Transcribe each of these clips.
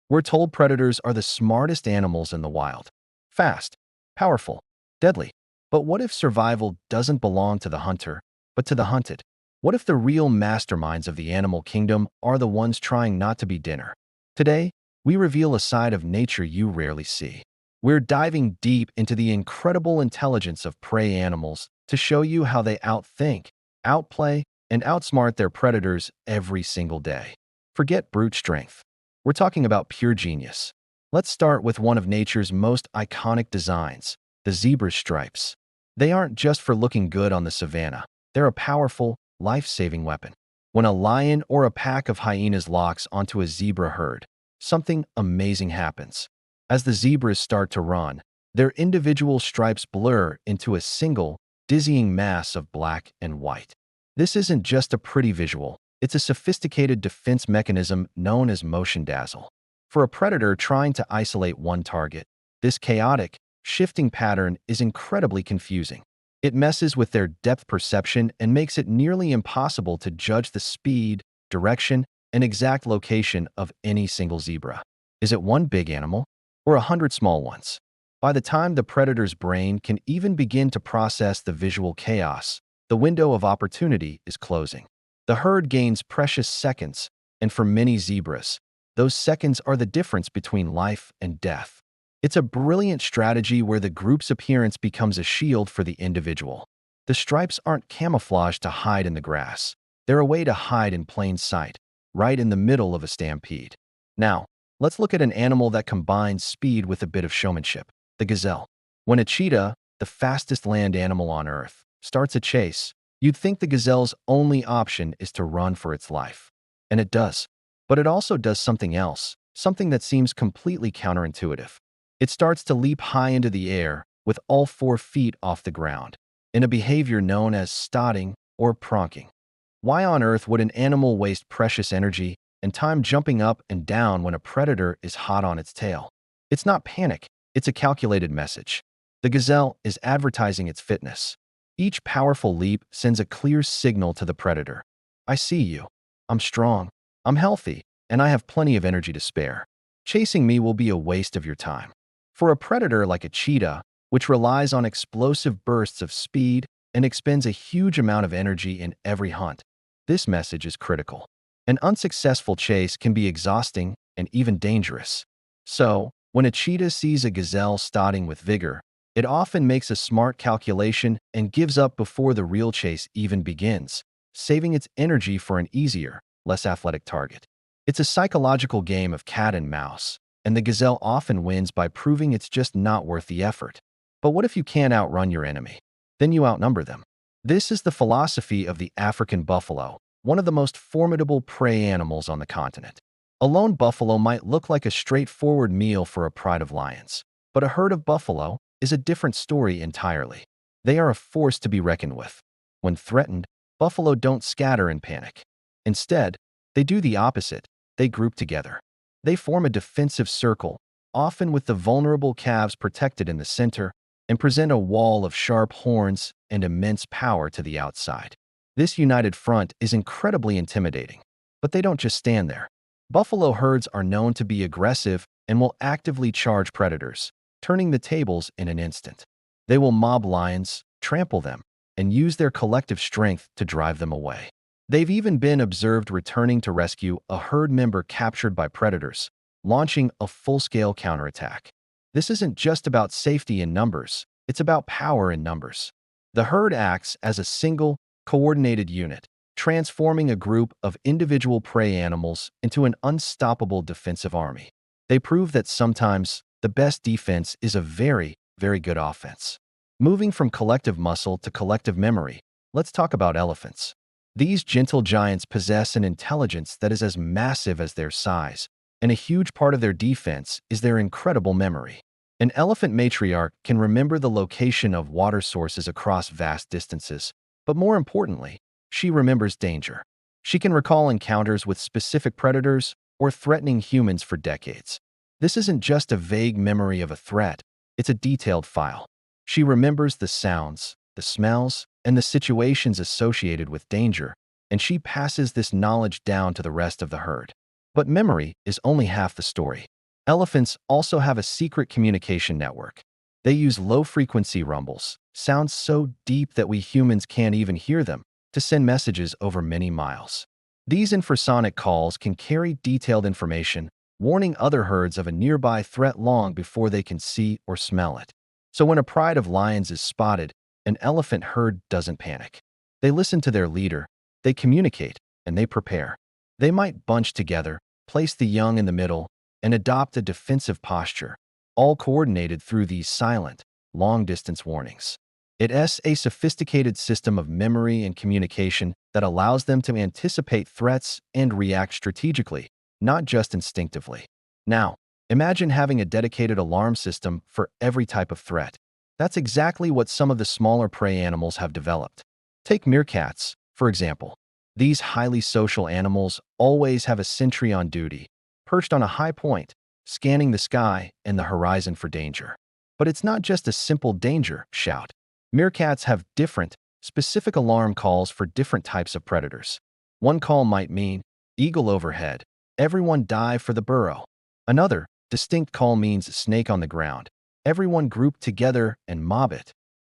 We're told predators are the smartest animals in the wild. Fast, powerful, deadly. But what if survival doesn't belong to the hunter, but to the hunted? What if the real masterminds of the animal kingdom are the ones trying not to be dinner? Today, we reveal a side of nature you rarely see. We're diving deep into the incredible intelligence of prey animals to show you how they outthink, outplay, and outsmart their predators every single day. Forget brute strength. We're talking about pure genius. Let's start with one of nature's most iconic designs, the zebra's stripes. They aren't just for looking good on the savanna. They're a powerful, life-saving weapon. When a lion or a pack of hyenas locks onto a zebra herd, something amazing happens. As the zebras start to run, their individual stripes blur into a single, dizzying mass of black and white. This isn't just a pretty visual. It's a sophisticated defense mechanism known as motion dazzle. For a predator trying to isolate one target, this chaotic, shifting pattern is incredibly confusing. It messes with their depth perception and makes it nearly impossible to judge the speed, direction, and exact location of any single zebra. Is it one big animal or 100 small ones? By the time the predator's brain can even begin to process the visual chaos, the window of opportunity is closing. The herd gains precious seconds, and for many zebras, those seconds are the difference between life and death. It's a brilliant strategy where the group's appearance becomes a shield for the individual. The stripes aren't camouflaged to hide in the grass. They're a way to hide in plain sight, right in the middle of a stampede. Now, let's look at an animal that combines speed with a bit of showmanship, the gazelle. When a cheetah, the fastest land animal on Earth, starts a chase, you'd think the gazelle's only option is to run for its life. And it does. But it also does something else, something that seems completely counterintuitive. It starts to leap high into the air with all 4 feet off the ground, in a behavior known as stotting or pronking. Why on earth would an animal waste precious energy and time jumping up and down when a predator is hot on its tail? It's not panic, it's a calculated message. The gazelle is advertising its fitness. Each powerful leap sends a clear signal to the predator. I see you. I'm strong. I'm healthy, and I have plenty of energy to spare. Chasing me will be a waste of your time. For a predator like a cheetah, which relies on explosive bursts of speed and expends a huge amount of energy in every hunt, this message is critical. An unsuccessful chase can be exhausting and even dangerous. So, when a cheetah sees a gazelle starting with vigor, it often makes a smart calculation and gives up before the real chase even begins, saving its energy for an easier, less athletic target. It's a psychological game of cat and mouse, and the gazelle often wins by proving it's just not worth the effort. But what if you can't outrun your enemy? Then you outnumber them. This is the philosophy of the African buffalo, one of the most formidable prey animals on the continent. A lone buffalo might look like a straightforward meal for a pride of lions, but a herd of buffalo is a different story entirely. They are a force to be reckoned with. When threatened, buffalo don't scatter in panic. Instead, they do the opposite. They group together. They form a defensive circle, often with the vulnerable calves protected in the center, and present a wall of sharp horns and immense power to the outside. This united front is incredibly intimidating. But they don't just stand there. Buffalo herds are known to be aggressive and will actively charge predators, turning the tables in an instant. They will mob lions, trample them, and use their collective strength to drive them away. They've even been observed returning to rescue a herd member captured by predators, launching a full-scale counterattack. This isn't just about safety in numbers, it's about power in numbers. The herd acts as a single, coordinated unit, transforming a group of individual prey animals into an unstoppable defensive army. They prove that sometimes the best defense is a very, very good offense. Moving from collective muscle to collective memory, let's talk about elephants. These gentle giants possess an intelligence that is as massive as their size, and a huge part of their defense is their incredible memory. An elephant matriarch can remember the location of water sources across vast distances, but more importantly, she remembers danger. She can recall encounters with specific predators or threatening humans for decades. This isn't just a vague memory of a threat, it's a detailed file. She remembers the sounds, the smells, and the situations associated with danger, and she passes this knowledge down to the rest of the herd. But memory is only half the story. Elephants also have a secret communication network. They use low-frequency rumbles, sounds so deep that we humans can't even hear them, to send messages over many miles. These infrasonic calls can carry detailed information, warning other herds of a nearby threat long before they can see or smell it. So when a pride of lions is spotted, an elephant herd doesn't panic. They listen to their leader, they communicate, and they prepare. They might bunch together, place the young in the middle, and adopt a defensive posture, all coordinated through these silent, long-distance warnings. It's a sophisticated system of memory and communication that allows them to anticipate threats and react strategically, not just instinctively. Now, imagine having a dedicated alarm system for every type of threat. That's exactly what some of the smaller prey animals have developed. Take meerkats, for example. These highly social animals always have a sentry on duty, perched on a high point, scanning the sky and the horizon for danger. But it's not just a simple danger shout. Meerkats have different, specific alarm calls for different types of predators. One call might mean, eagle overhead, everyone dive for the burrow. Another, distinct call means snake on the ground, everyone group together and mob it.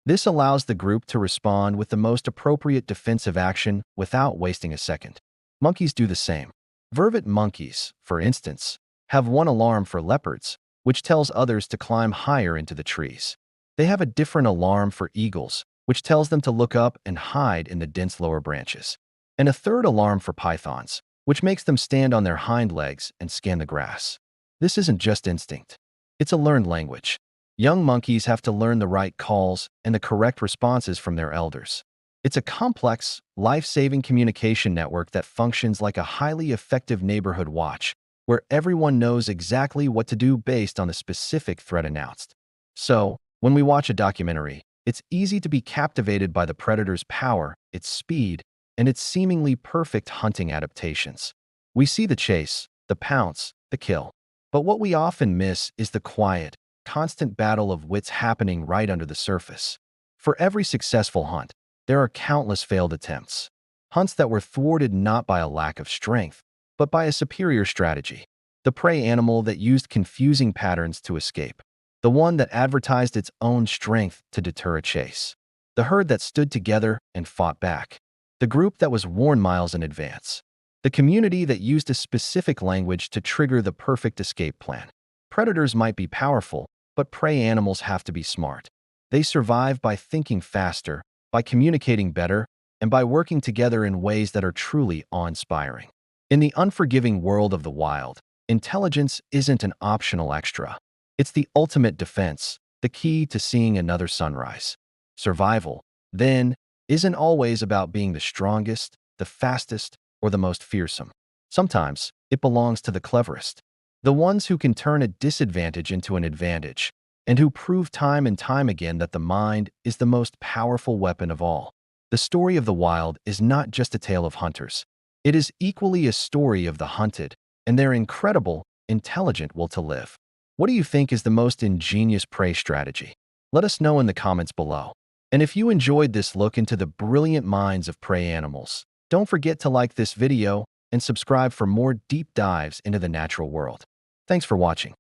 This allows the group to respond with the most appropriate defensive action without wasting a second. Monkeys do the same. Vervet monkeys, for instance, have one alarm for leopards, which tells others to climb higher into the trees. They have a different alarm for eagles, which tells them to look up and hide in the dense lower branches. And a third alarm for pythons, which makes them stand on their hind legs and scan the grass. This isn't just instinct. It's a learned language. Young monkeys have to learn the right calls and the correct responses from their elders. It's a complex, life-saving communication network that functions like a highly effective neighborhood watch, where everyone knows exactly what to do based on the specific threat announced. So, when we watch a documentary, it's easy to be captivated by the predator's power, its speed, and its seemingly perfect hunting adaptations. We see the chase, the pounce, the kill. But what we often miss is the quiet, constant battle of wits happening right under the surface. For every successful hunt, there are countless failed attempts. Hunts that were thwarted not by a lack of strength, but by a superior strategy. The prey animal that used confusing patterns to escape. The one that advertised its own strength to deter a chase. The herd that stood together and fought back. The group that was warned miles in advance. The community that used a specific language to trigger the perfect escape plan. Predators might be powerful, but prey animals have to be smart. They survive by thinking faster, by communicating better, and by working together in ways that are truly awe-inspiring. In the unforgiving world of the wild, intelligence isn't an optional extra. It's the ultimate defense, the key to seeing another sunrise. Survival, then, isn't always about being the strongest, the fastest, or the most fearsome. Sometimes, it belongs to the cleverest. The ones who can turn a disadvantage into an advantage, and who prove time and time again that the mind is the most powerful weapon of all. The story of the wild is not just a tale of hunters. It is equally a story of the hunted and their incredible, intelligent will to live. What do you think is the most ingenious prey strategy? Let us know in the comments below. And if you enjoyed this look into the brilliant minds of prey animals, don't forget to like this video and subscribe for more deep dives into the natural world. Thanks for watching.